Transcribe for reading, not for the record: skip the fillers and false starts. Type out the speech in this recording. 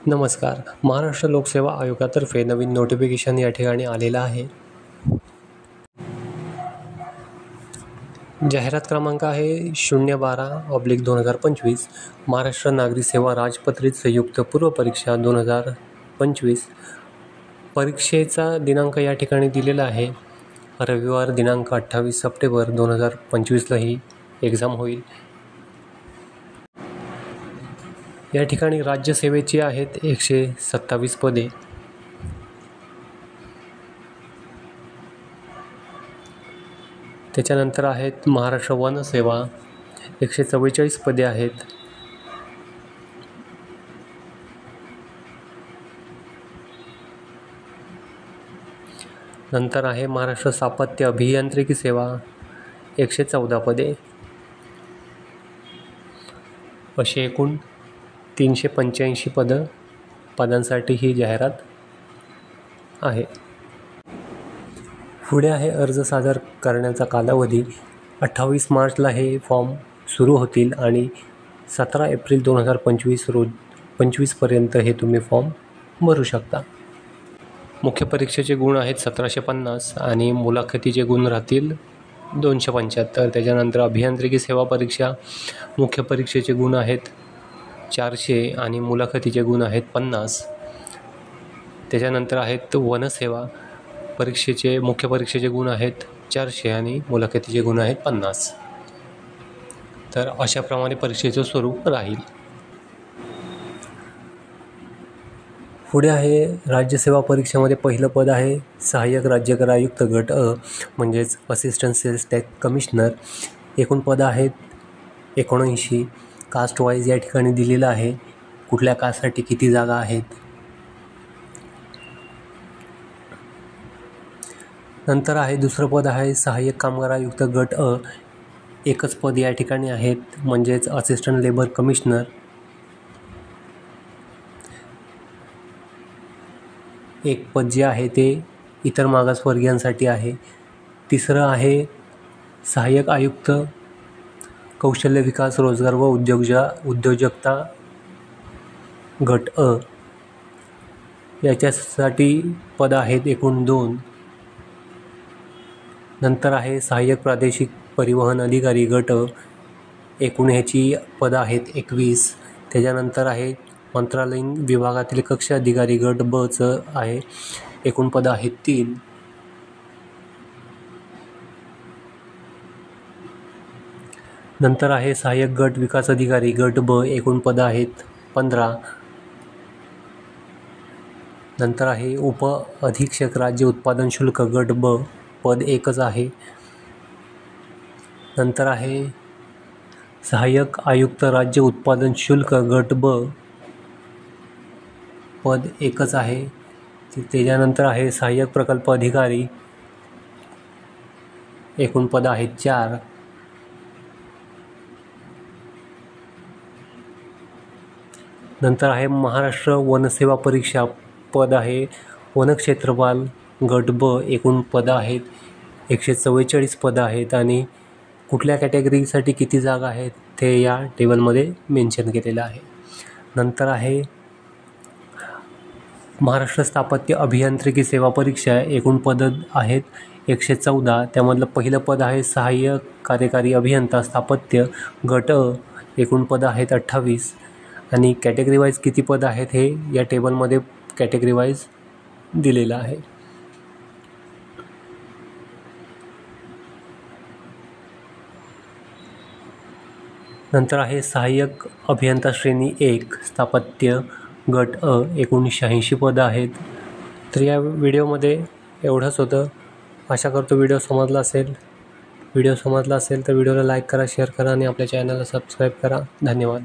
नमस्कार. महाराष्ट्र लोकसेवा आयोगातर्फे नवीन नोटिफिकेशन या ठिकाणी आलेलं आहे. जाहिरात क्रमांक आहे 012/2025. महाराष्ट्र नागरी सेवा राजपत्रित संयुक्त पूर्व परीक्षा 2025. परीक्षेचा दिनांक या ठिकाणी दिलेला आहे. रविवार दिनांक 28 सप्टेंबर 2025ला ही एक्झाम होईल. या ठिकाणी राज्यसेवेची आहेत 127 पदे. त्याच्यानंतर आहेत महाराष्ट्र वन सेवा 144 पदे आहेत. नंतर आहे महाराष्ट्र स्थापत्य अभियांत्रिकी सेवा 114 पदे. अशी एकूण 385 पदांसाठी ही जाहिरात आहे. पुढे आहे अर्ज सादर करण्याचा कालावधी. 28 मार्चला हे फॉर्म सुरू होतील आणि 17 एप्रिल 2025 पर्यंत हे तुम्ही फॉर्म भरू शकता. मुख्य परीक्षेचे गुण आहेत 1750 आणि मुलाखतीचे गुण राहतील 275. त्याच्यानंतर अभियांत्रिकी सेवा परीक्षा मुख्य परीक्षेचे गुण आहेत 400 आणि मुलाखतीचे गुण आहेत 50. त्याच्यानंतर आहेत वनसेवा परीक्षेचे मुख्य परीक्षेचे गुण आहेत 400 आणि मुलाखतीचे गुण आहेत 50. तर अशाप्रमाणे परीक्षेचं स्वरूप राहील. पुढे आहे राज्यसेवा परीक्षेमध्ये पहिलं पद आहे सहाय्यक राज्यकर आयुक्त गट अ म्हणजेच असिस्टंट सेल्स टॅक्स कमिशनर. एकूण पदं आहेत 79. कास्ट वाईज या ठिकाणी दिलेलं आहे कुठल्या कास्टसाठी किती जागा आहेत. नंतर आहे दुसरं पद आहे सहाय्यक कामगार आयुक्त गट अ. एकच पद या ठिकाणी आहेत म्हणजेच असिस्टंट लेबर कमिशनर. एक पद जे आहे ते इतर मागासवर्गीयांसाठी आहे. तिसरं आहे सहाय्यक आयुक्त कौशल्य विकास रोजगार व उद्योजकता गट अ. याच्यासाठी पद आहेत एकूण 2. नंतर आहे सहाय्यक प्रादेशिक परिवहन अधिकारी गट अ. एकूण ह्याची पदं आहेत 21. त्याच्यानंतर आहे मंत्रालयीन विभागातील कक्ष अधिकारी गट ब चं आहे. एकूण पदं आहेत 3. नंतर आहे सहाय्यक गट विकास अधिकारी गट ब. एकूण पदं आहेत 15. नंतर आहे उप अधीक्षक राज्य उत्पादन शुल्क गट ब. पद 1च आहे. नंतर आहे सहाय्यक आयुक्त राज्य उत्पादन शुल्क गट ब. पद 1च आहे. त्याच्यानंतर आहे सहाय्यक प्रकल्प अधिकारी. एकूण पदं आहेत 4. नंतर आहे महाराष्ट्र वनसेवा परीक्षा पद आहे वनक्षेत्रपाल गट ब. एकूण पदं आहेत 144 पदं आहेत आणि कुठल्या कॅटेगरीसाठी किती जागा आहेत ते या टेबलमध्ये मेन्शन केलेलं आहे. नंतर आहे महाराष्ट्र स्थापत्य अभियांत्रिकी सेवा परीक्षा. एकूण पदं आहेत 114. त्यामधलं पहिलं पद आहे सहाय्यक कार्यकारी अभियंता स्थापत्य गट अ. एकूण पदं आहेत 28 आणि कॅटेगरी वाईज किती पदं आहेत हे या टेबलमध्ये कॅटेगरी वाईज दिलेलं आहे. नंतर आहे सहाय्यक अभियंता श्रेणी 1 स्थापत्य गट अ. एकूण 86 पदं आहेत. तर या व्हिडिओमध्ये एवढंच होतं. आशा करतो व्हिडिओ समजला असेल. तर व्हिडिओला लाईक करा, शेअर करा आणि आपल्या चॅनलला सबस्क्राईब करा. धन्यवाद.